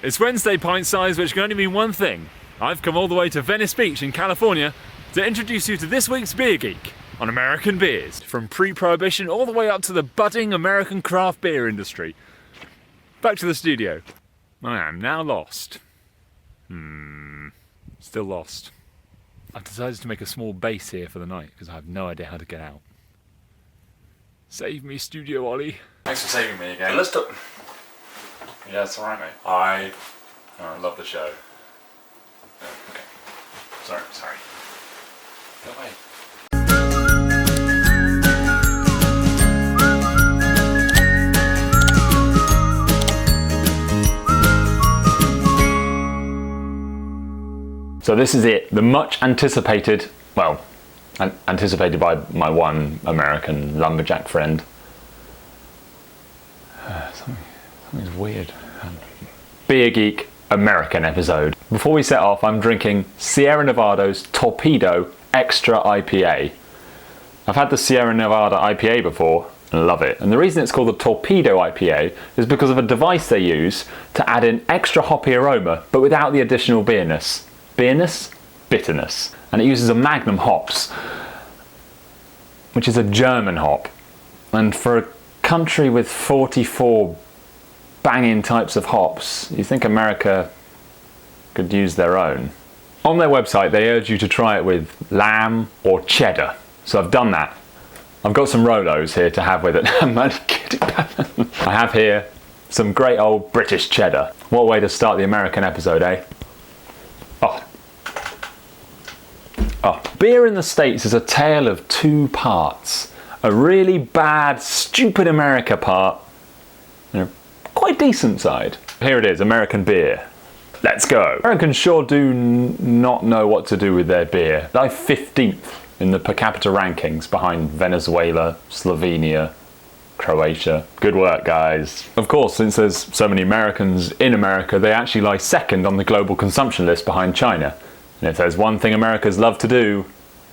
It's Wednesday, pint size, which can only mean one thing. I've come all the way to Venice Beach in California to introduce you to this week's Beer Geek on American beers. From pre-prohibition all the way up to the budding American craft beer industry. Back to the studio. I am now lost. Still lost. I've decided to make a small base here for the night because I have no idea how to get out. Save me, Studio Ollie. Thanks for saving me again. Let's talk. Yeah, it's alright, mate. I love the show. Oh, okay. Sorry. Go away. So this is it, the much anticipated, well, anticipated by my one American lumberjack friend. Something's weird. Beer Geek American episode. Before we set off, I'm drinking Sierra Nevado's Torpedo Extra IPA. I've had the Sierra Nevada IPA before and love it. And the reason it's called the Torpedo IPA is because of a device they use to add in extra hoppy aroma, but without the additional bitterness. Bitterness. And it uses a Magnum hops, which is a German hop. And for a country with 44 banging types of hops, you think America could use their own. On their website they urge you to try it with lamb or cheddar, so I've done that. I've got some Rolos here to have with it. I'm only kidding. I have here some great old British cheddar. What a way to start the American episode, eh? Beer in the States is a tale of two parts. A really bad, stupid America part, and a quite decent side. Here it is, American beer. Let's go. Americans sure do not know what to do with their beer. They're 15th in the per capita rankings behind Venezuela, Slovenia, Croatia. Good work, guys. Of course, since there's so many Americans in America, they actually lie second on the global consumption list behind China. And if there's one thing Americans love to do,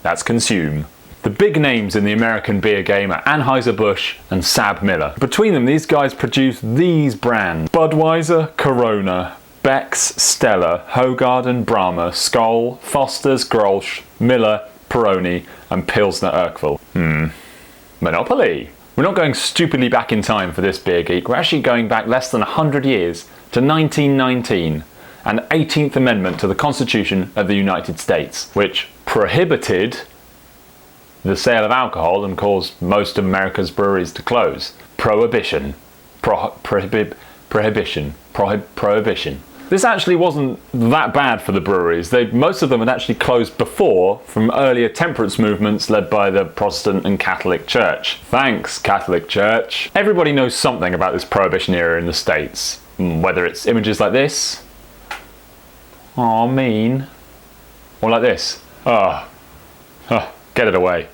that's consume. The big names in the American beer game are Anheuser-Busch and SAB-Miller. Between them, these guys produce these brands: Budweiser, Corona, Beck's, Stella, Hoegaarden, Brahma, Skoll, Foster's, Grolsch, Miller, Peroni, and Pilsner Urquell. Monopoly. We're not going stupidly back in time for this Beer Geek. We're actually going back less than 100 years to 1919. And 18th Amendment to the Constitution of the United States, which prohibited the sale of alcohol and caused most of America's breweries to close. Prohibition. Prohibition. This actually wasn't that bad for the breweries. Most of them had actually closed before from earlier temperance movements led by the Protestant and Catholic Church. Thanks, Catholic Church. Everybody knows something about this Prohibition era in the States. Whether it's images like this, "Aw, mean," or like this, get it away.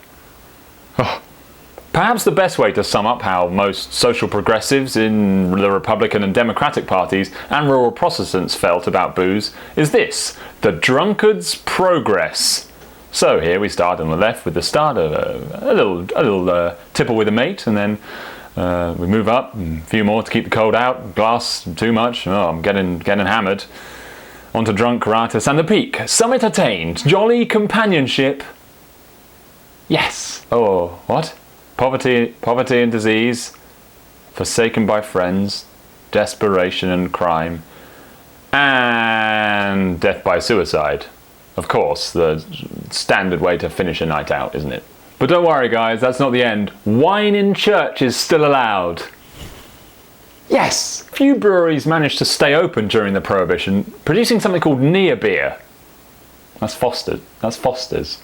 Perhaps the best way to sum up how most social progressives in the Republican and Democratic parties and rural Protestants felt about booze is this: the drunkard's progress. So here we start on the left with the start of a little tipple with a mate, and then we move up, a few more to keep the cold out, glass too much, I'm getting hammered. On to drunk ratus and the peak. Summit attained. Jolly companionship. Yes. Oh, what? Poverty and disease. Forsaken by friends. Desperation and crime. And death by suicide. Of course, the standard way to finish a night out, isn't it? But don't worry, guys, that's not the end. Wine in church is still allowed. Yes! Few breweries managed to stay open during the Prohibition, producing something called near beer. That's Foster's.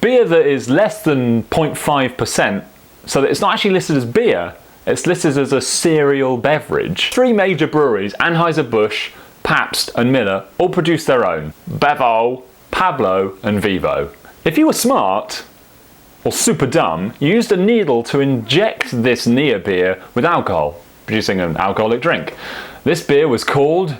Beer that is less than 0.5%, so that it's not actually listed as beer, it's listed as a cereal beverage. Three major breweries, Anheuser-Busch, Pabst and Miller, all produce their own. Bevo, Pablo and Vivo. If you were smart, or super dumb, you used a needle to inject this near beer with alcohol, producing an alcoholic drink. This beer was called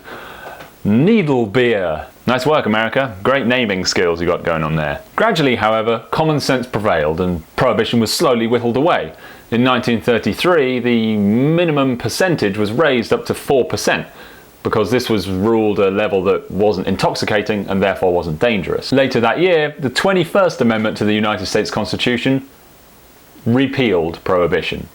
Needle Beer. Nice work, America. Great naming skills you got going on there. Gradually, however, common sense prevailed and Prohibition was slowly whittled away. In 1933, the minimum percentage was raised up to 4%, because this was ruled a level that wasn't intoxicating and therefore wasn't dangerous. Later that year, the 21st Amendment to the United States Constitution repealed prohibition.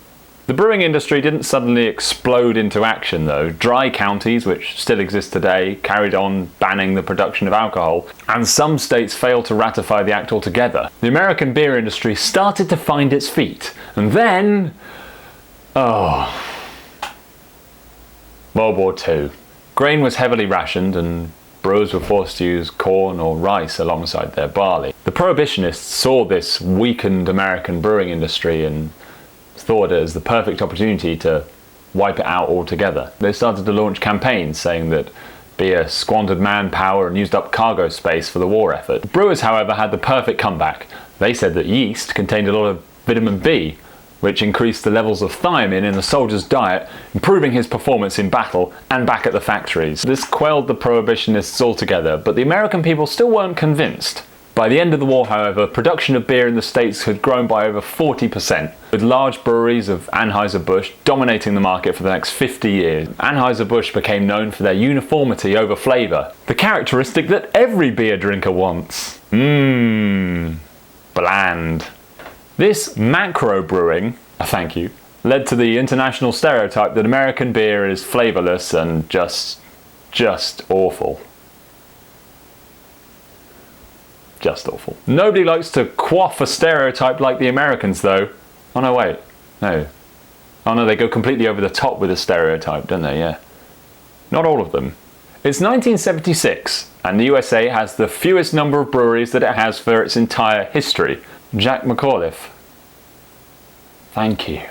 The brewing industry didn't suddenly explode into action though. Dry counties, which still exist today, carried on banning the production of alcohol, and some states failed to ratify the act altogether. The American beer industry started to find its feet, and then... World War II. Grain was heavily rationed and brewers were forced to use corn or rice alongside their barley. The prohibitionists saw this weakened American brewing industry and thought it as the perfect opportunity to wipe it out altogether. They started to launch campaigns saying that beer squandered manpower and used up cargo space for the war effort. The brewers, however, had the perfect comeback. They said that yeast contained a lot of vitamin B, which increased the levels of thiamine in the soldier's diet, improving his performance in battle and back at the factories. This quelled the prohibitionists altogether, but the American people still weren't convinced. By the end of the war, however, production of beer in the States had grown by over 40%, with large breweries of Anheuser-Busch dominating the market for the next 50 years. Anheuser-Busch became known for their uniformity over flavour, the characteristic that every beer drinker wants. Bland. This macro brewing, thank you, led to the international stereotype that American beer is flavourless and just awful. Just awful. Nobody likes to quaff a stereotype like the Americans though. Oh no, wait. No. Oh no, they go completely over the top with a stereotype, don't they? Yeah. Not all of them. It's 1976 and the USA has the fewest number of breweries that it has for its entire history. Jack McAuliffe. Thank you.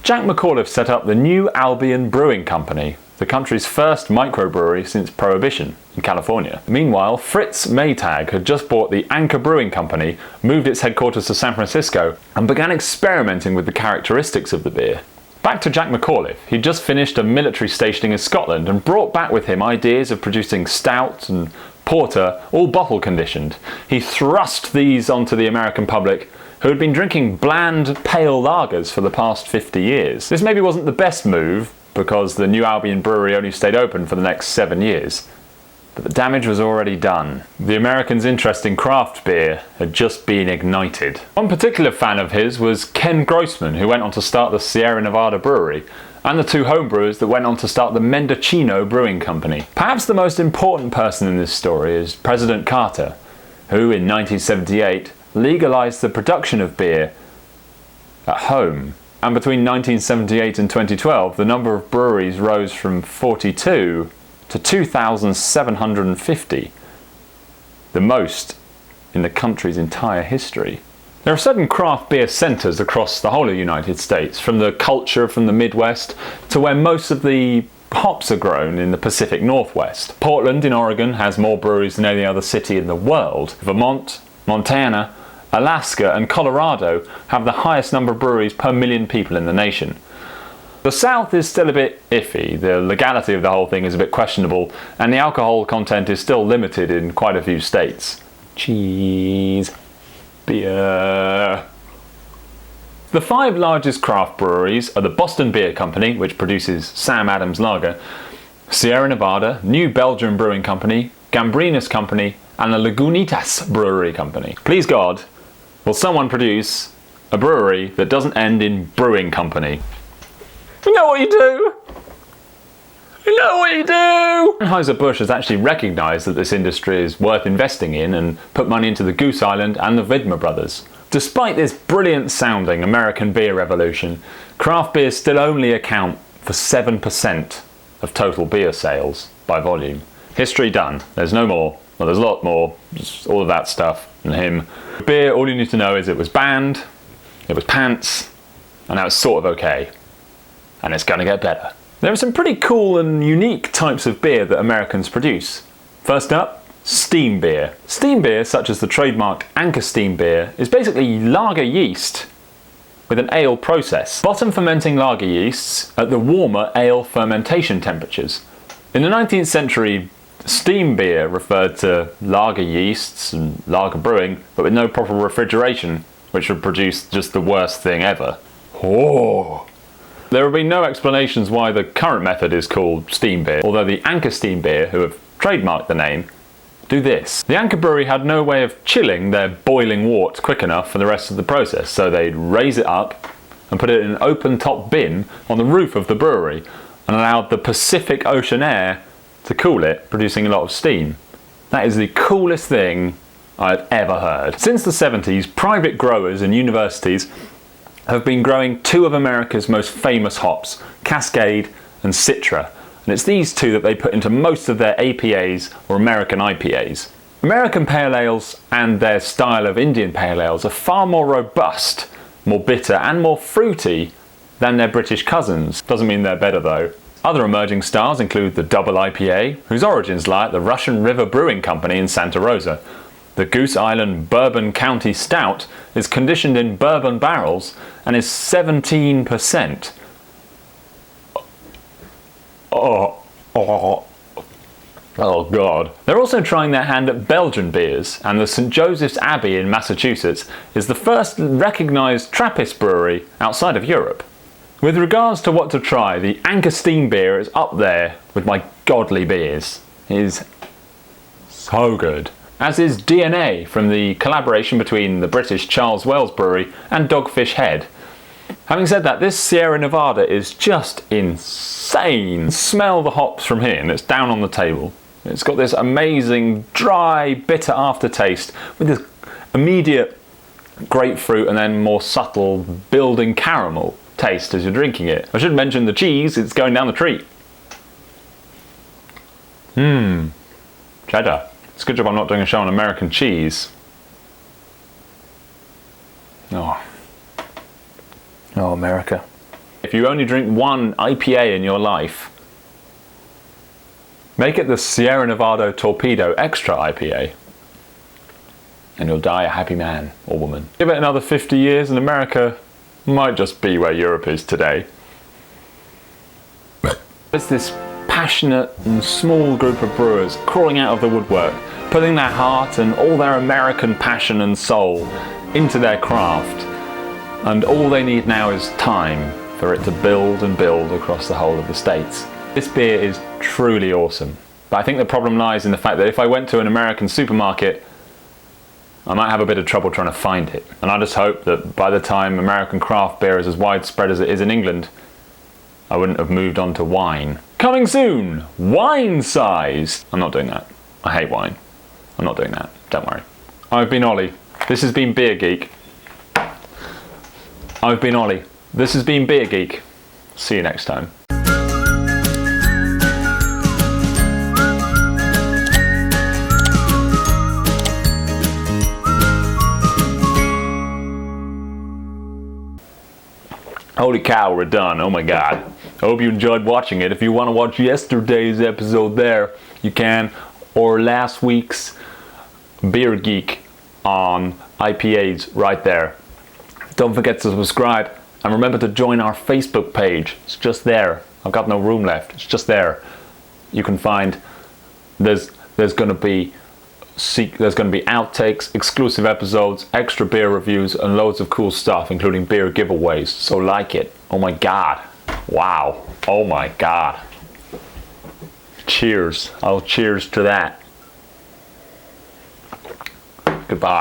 Jack McAuliffe set up the New Albion Brewing Company, the country's first microbrewery since Prohibition in California. Meanwhile, Fritz Maytag had just bought the Anchor Brewing Company, moved its headquarters to San Francisco, and began experimenting with the characteristics of the beer. Back to Jack McAuliffe, he'd just finished a military stationing in Scotland and brought back with him ideas of producing stout and porter, all bottle conditioned. He thrust these onto the American public, who had been drinking bland, pale lagers for the past 50 years. This maybe wasn't the best move, because the New Albion Brewery only stayed open for the next 7 years. But the damage was already done. The Americans' interest in craft beer had just been ignited. One particular fan of his was Ken Grossman, who went on to start the Sierra Nevada Brewery, and the two homebrewers that went on to start the Mendocino Brewing Company. Perhaps the most important person in this story is President Carter, who in 1978 legalized the production of beer at home. And between 1978 and 2012, the number of breweries rose from 42 to 2,750, the most in the country's entire history. There are certain craft beer centres across the whole of the United States, from the culture from the Midwest to where most of the hops are grown in the Pacific Northwest. Portland in Oregon has more breweries than any other city in the world. Vermont, Montana, Alaska and Colorado have the highest number of breweries per million people in the nation. The South is still a bit iffy. The legality of the whole thing is a bit questionable, and the alcohol content is still limited in quite a few states. Cheese. Beer. The 5 largest craft breweries are the Boston Beer Company, which produces Sam Adams Lager, Sierra Nevada, New Belgium Brewing Company, Gambrinus Company, and the Lagunitas Brewery Company. Please God, will someone produce a brewery that doesn't end in Brewing Company? You know what you do? You know what you do! Anheuser-Busch has actually recognised that this industry is worth investing in and put money into the Goose Island and the Widmer brothers. Despite this brilliant sounding American beer revolution, craft beers still only account for 7% of total beer sales by volume. History done. There's no more. Well, there's a lot more. Just all of that stuff and him. Beer, all you need to know is it was banned, it was pants, and now it's sort of okay. And it's going to get better. There are some pretty cool and unique types of beer that Americans produce. First up, steam beer. Steam beer, such as the trademarked Anchor Steam beer, is basically lager yeast with an ale process. Bottom fermenting lager yeasts at the warmer ale fermentation temperatures. In the 19th century, steam beer referred to lager yeasts and lager brewing, but with no proper refrigeration, which would produce just the worst thing ever. Oh! There have been no explanations why the current method is called steam beer, although the Anchor Steam Beer, who have trademarked the name, do this. The Anchor Brewery had no way of chilling their boiling wort quick enough for the rest of the process, so they'd raise it up and put it in an open-top bin on the roof of the brewery and allowed the Pacific Ocean air to cool it, producing a lot of steam. That is the coolest thing I've ever heard. Since the 70s, private growers and universities have been growing two of America's most famous hops, Cascade and Citra. And it's these two that they put into most of their APAs or American IPAs. American pale ales and their style of Indian pale ales are far more robust, more bitter and more fruity than their British cousins. Doesn't mean they're better though. Other emerging styles include the Double IPA, whose origins lie at the Russian River Brewing Company in Santa Rosa. The Goose Island Bourbon County Stout is conditioned in bourbon barrels and is 17%. Oh God. They're also trying their hand at Belgian beers, and the St. Joseph's Abbey in Massachusetts is the first recognised Trappist brewery outside of Europe. With regards to what to try, the Anchor Steam Beer is up there with my godly beers. It is so good. As is DNA from the collaboration between the British Charles Wells Brewery and Dogfish Head. Having said that, this Sierra Nevada is just insane. Smell the hops from here, and it's down on the table. It's got this amazing, dry, bitter aftertaste with this immediate grapefruit and then more subtle building caramel taste as you're drinking it. I should mention the cheese, it's going down the treat. Cheddar. It's a good job I'm not doing a show on American cheese. Oh, America. If you only drink one IPA in your life, make it the Sierra Nevada Torpedo Extra IPA, and you'll die a happy man or woman. Give it another 50 years and America might just be where Europe is today. There's this passionate and small group of brewers crawling out of the woodwork, putting their heart and all their American passion and soul into their craft, and all they need now is time for it to build and build across the whole of the States. This beer is truly awesome, but I think the problem lies in the fact that if I went to an American supermarket, I might have a bit of trouble trying to find it. And I just hope that by the time American craft beer is as widespread as it is in England, I wouldn't have moved on to wine. Coming soon, wine size. I'm not doing that. I hate wine. I'm not doing that, don't worry. I've been Ollie. This has been Beer Geek. I've been Ollie. This has been Beer Geek. See you next time. Holy cow, we're done. Oh my god. I hope you enjoyed watching it. If you want to watch yesterday's episode there, you can. Or last week's Beer Geek on IPAs right there. Don't forget to subscribe and remember to join our Facebook page. It's just there. I've got no room left. It's just there. You can find there's going to be outtakes, exclusive episodes, extra beer reviews, and loads of cool stuff, including beer giveaways. So like it. Oh my god. Wow. Oh my god. Cheers. I'll cheers to that. Goodbye.